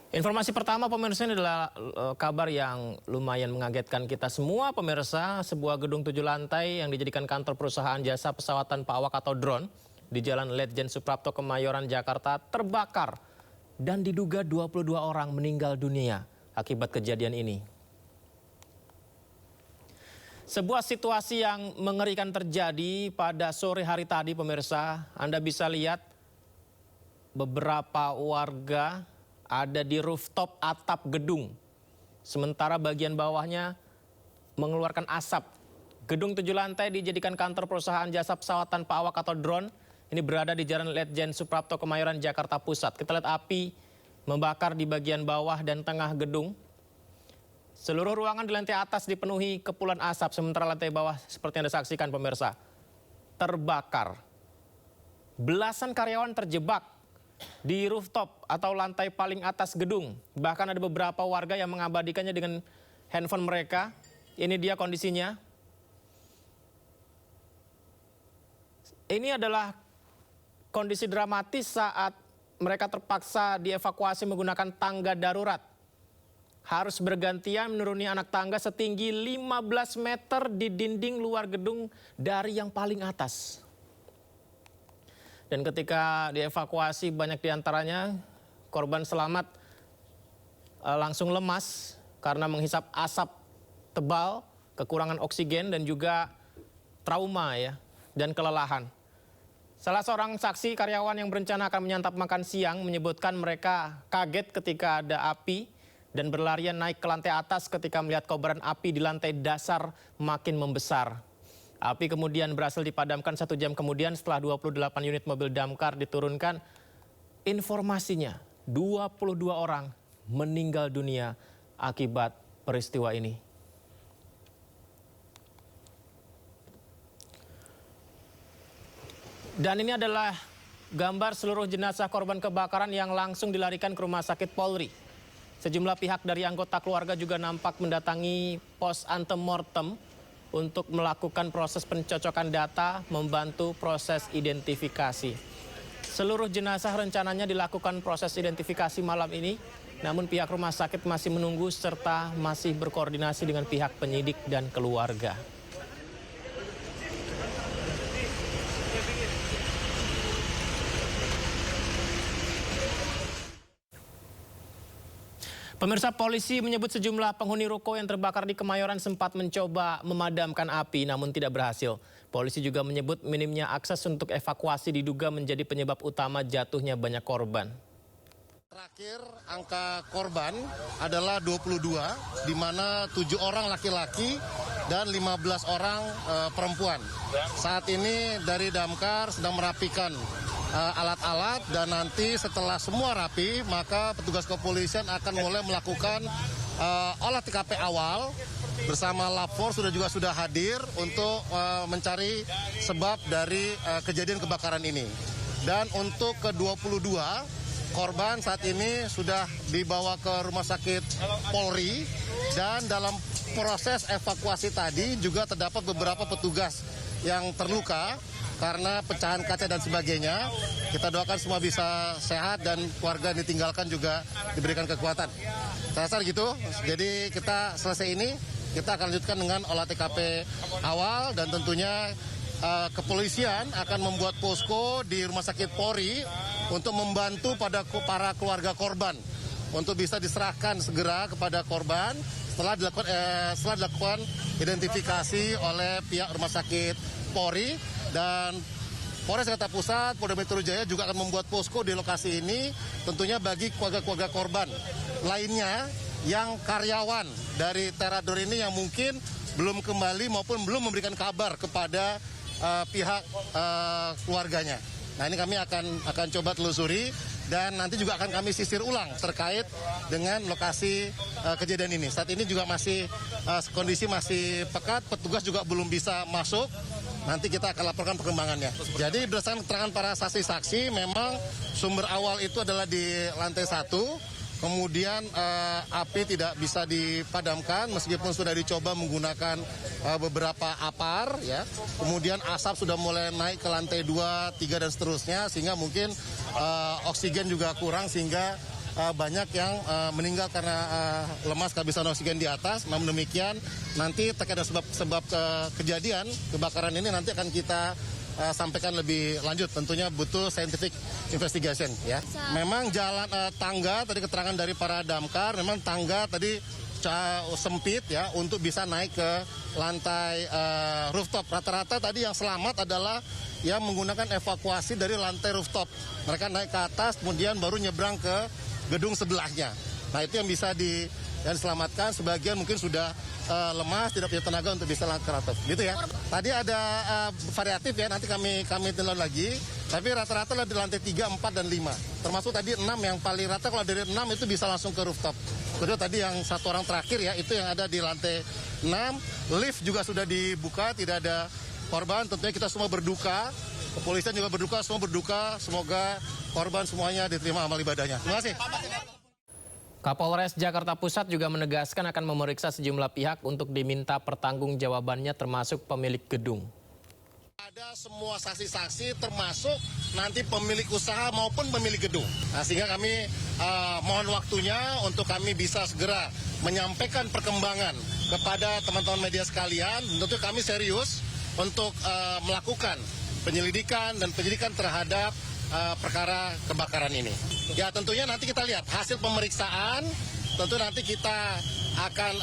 Informasi pertama pemirsa ini adalah kabar yang lumayan mengagetkan kita semua pemirsa. Sebuah gedung 7 lantai yang dijadikan kantor perusahaan jasa pesawatan Pawak atau drone di Jalan Letjen Suprapto Kemayoran Jakarta terbakar dan diduga 22 orang meninggal dunia akibat kejadian ini. Sebuah situasi yang mengerikan terjadi pada sore hari tadi pemirsa. Anda bisa lihat beberapa warga ada di rooftop atap gedung. Sementara bagian bawahnya mengeluarkan asap. Gedung 7 lantai dijadikan kantor perusahaan jasa pesawatan Pawak atau drone. Ini berada di Jalan Letjen Suprapto Kemayoran Jakarta Pusat. Kita lihat api membakar di bagian bawah dan tengah gedung. Seluruh ruangan di lantai atas dipenuhi kepulan asap, sementara lantai bawah seperti yang Anda saksikan pemirsa terbakar. Belasan karyawan terjebak di rooftop atau lantai paling atas gedung. Bahkan ada beberapa warga yang mengabadikannya dengan handphone mereka. Ini dia kondisinya. Ini adalah kondisi dramatis saat mereka terpaksa dievakuasi menggunakan tangga darurat. Harus bergantian menuruni anak tangga setinggi 15 meter di dinding luar gedung dari yang paling atas. Dan ketika dievakuasi banyak diantaranya korban selamat langsung lemas karena menghisap asap tebal, kekurangan oksigen dan juga trauma dan kelelahan. Salah seorang saksi karyawan yang berencana akan menyantap makan siang menyebutkan mereka kaget ketika ada api dan berlarian naik ke lantai atas ketika melihat kobaran api di lantai dasar makin membesar. Api kemudian berhasil dipadamkan 1 jam kemudian setelah 28 unit mobil damkar diturunkan. Informasinya 22 orang meninggal dunia akibat peristiwa ini. Dan ini adalah gambar seluruh jenazah korban kebakaran yang langsung dilarikan ke Rumah Sakit Polri. Sejumlah pihak dari anggota keluarga juga nampak mendatangi pos antemortem untuk melakukan proses pencocokan data, membantu proses identifikasi. Seluruh jenazah rencananya dilakukan proses identifikasi malam ini, namun pihak rumah sakit masih menunggu serta masih berkoordinasi dengan pihak penyidik dan keluarga. Pemirsa, polisi menyebut sejumlah penghuni ruko yang terbakar di Kemayoran sempat mencoba memadamkan api namun tidak berhasil. Polisi juga menyebut minimnya akses untuk evakuasi diduga menjadi penyebab utama jatuhnya banyak korban. Terakhir angka korban adalah 22, di mana 7 orang laki-laki dan 15 orang perempuan. Saat ini dari damkar sedang merapikan alat-alat dan nanti setelah semua rapi maka petugas kepolisian akan mulai melakukan olah TKP awal bersama Lapor sudah hadir untuk mencari sebab dari kejadian kebakaran ini. Dan untuk ke-22 korban saat ini sudah dibawa ke Rumah Sakit Polri dan dalam proses evakuasi tadi juga terdapat beberapa petugas yang terluka karena pecahan kaca dan sebagainya. Kita doakan semua bisa sehat dan keluarga yang ditinggalkan juga diberikan kekuatan. Saya rasa gitu. Jadi kita selesai ini, kita akan lanjutkan dengan olah TKP awal dan tentunya kepolisian akan membuat posko di Rumah Sakit Polri untuk membantu pada para keluarga korban untuk bisa diserahkan segera kepada korban setelah dilakukan identifikasi oleh pihak Rumah Sakit Polri. Dan Polres Jakarta Pusat, Polda Metro Jaya juga akan membuat posko di lokasi ini tentunya bagi keluarga-keluarga korban lainnya yang karyawan dari Terador ini yang mungkin belum kembali maupun belum memberikan kabar kepada pihak keluarganya. Nah, ini kami akan coba telusuri dan nanti juga akan kami sisir ulang terkait dengan lokasi kejadian ini. Saat ini juga masih kondisi masih pekat, petugas juga belum bisa masuk. Nanti kita akan laporkan perkembangannya. Jadi berdasarkan keterangan para saksi-saksi, memang sumber awal itu adalah di lantai 1. Kemudian api tidak bisa dipadamkan meskipun sudah dicoba menggunakan beberapa apar ya. Kemudian asap sudah mulai naik ke lantai 2, 3 dan seterusnya sehingga mungkin oksigen juga kurang sehingga banyak yang meninggal karena lemas kehabisan oksigen di atas. Namun demikian nanti terkait sebab kejadian kebakaran ini nanti akan kita sampaikan lebih lanjut. Tentunya butuh scientific investigation ya. Memang jalan tangga tadi keterangan dari para damkar, memang tangga tadi sempit ya untuk bisa naik ke lantai rooftop. Rata-rata tadi yang selamat adalah yang menggunakan evakuasi dari lantai rooftop. Mereka naik ke atas kemudian baru nyebrang ke gedung sebelahnya. Nah itu yang bisa diselamatkan. Sebagian mungkin sudah lemas, tidak punya tenaga untuk bisa naik ke rooftop. Gitu ya. Tadi ada variatif ya, nanti kami tinjau lagi. Tapi rata-rata di lantai 3, 4, dan 5. Termasuk tadi 6 yang paling rata, kalau dari 6 itu bisa langsung ke rooftop. Kedua tadi yang satu orang terakhir ya, itu yang ada di lantai 6. Lift juga sudah dibuka, tidak ada korban. Tentunya kita semua berduka. Kepolisian juga berduka, semua berduka. Semoga korban semuanya diterima amal ibadahnya. Terima kasih. Kapolres Jakarta Pusat juga menegaskan akan memeriksa sejumlah pihak untuk diminta pertanggungjawabannya termasuk pemilik gedung. Ada semua saksi-saksi termasuk nanti pemilik usaha maupun pemilik gedung. Nah, sehingga kami mohon waktunya untuk kami bisa segera menyampaikan perkembangan kepada teman-teman media sekalian. Tentu kami serius untuk melakukan penyelidikan dan penyidikan terhadap perkara kebakaran ini. Ya tentunya nanti kita lihat hasil pemeriksaan, tentu nanti kita akan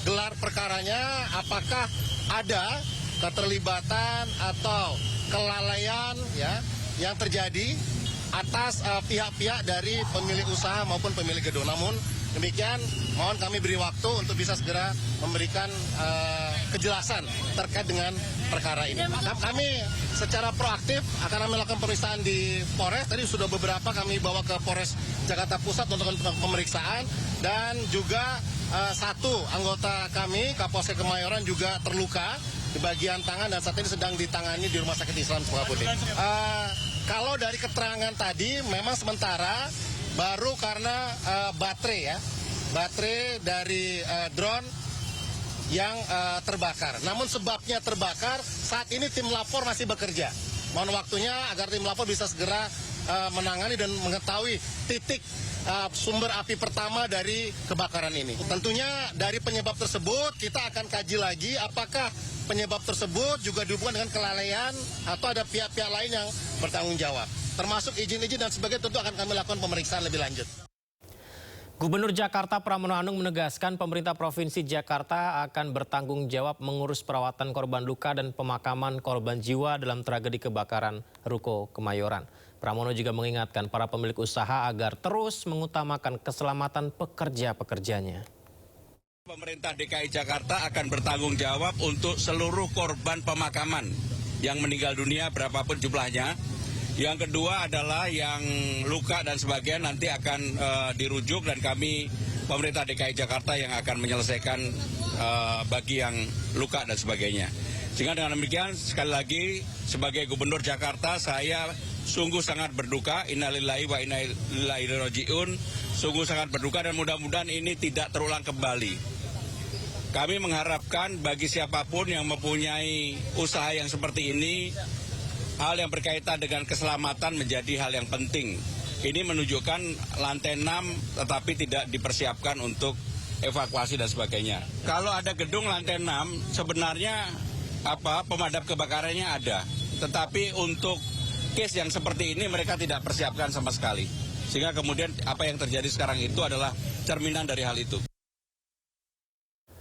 gelar perkaranya apakah ada keterlibatan atau kelalaian ya yang terjadi atas pihak-pihak dari pemilik usaha maupun pemilik gedung. Namun demikian mohon kami beri waktu untuk bisa segera memberikan kejelasan terkait dengan perkara ini. Kami secara proaktif akan melakukan pemeriksaan di Polres. Tadi sudah beberapa kami bawa ke Polres Jakarta Pusat untuk pemeriksaan. Dan juga satu anggota kami, Kapolsek Kemayoran juga terluka di bagian tangan dan saat ini sedang ditangani di Rumah Sakit Islam Sukabumi. Kalau dari keterangan tadi memang sementara baru karena baterai ya, baterai dari drone yang terbakar. Namun sebabnya terbakar saat ini tim lapor masih bekerja. Mohon waktunya agar tim lapor bisa segera menangani dan mengetahui titik sumber api pertama dari kebakaran ini. Tentunya dari penyebab tersebut kita akan kaji lagi apakah penyebab tersebut juga dihubungkan dengan kelalaian atau ada pihak-pihak lain yang bertanggung jawab. Termasuk izin-izin dan sebagainya tentu akan kami lakukan pemeriksaan lebih lanjut. Gubernur Jakarta Pramono Anung menegaskan pemerintah Provinsi Jakarta akan bertanggung jawab mengurus perawatan korban luka dan pemakaman korban jiwa dalam tragedi kebakaran Ruko Kemayoran. Pramono juga mengingatkan para pemilik usaha agar terus mengutamakan keselamatan pekerja-pekerjanya. Pemerintah DKI Jakarta akan bertanggung jawab untuk seluruh korban pemakaman yang meninggal dunia berapapun jumlahnya. Yang kedua adalah yang luka dan sebagainya nanti akan dirujuk dan kami pemerintah DKI Jakarta yang akan menyelesaikan bagi yang luka dan sebagainya. Sehingga dengan demikian sekali lagi sebagai Gubernur Jakarta saya sungguh sangat berduka, innalillahi wa inna ilaihi rajiun, sungguh sangat berduka dan mudah-mudahan ini tidak terulang kembali. Kami mengharapkan bagi siapapun yang mempunyai usaha yang seperti ini, hal yang berkaitan dengan keselamatan menjadi hal yang penting. Ini menunjukkan lantai 6 tetapi tidak dipersiapkan untuk evakuasi dan sebagainya. Kalau ada gedung lantai 6 sebenarnya pemadam kebakarannya ada. Tetapi untuk case yang seperti ini mereka tidak persiapkan sama sekali. Sehingga kemudian apa yang terjadi sekarang itu adalah cerminan dari hal itu.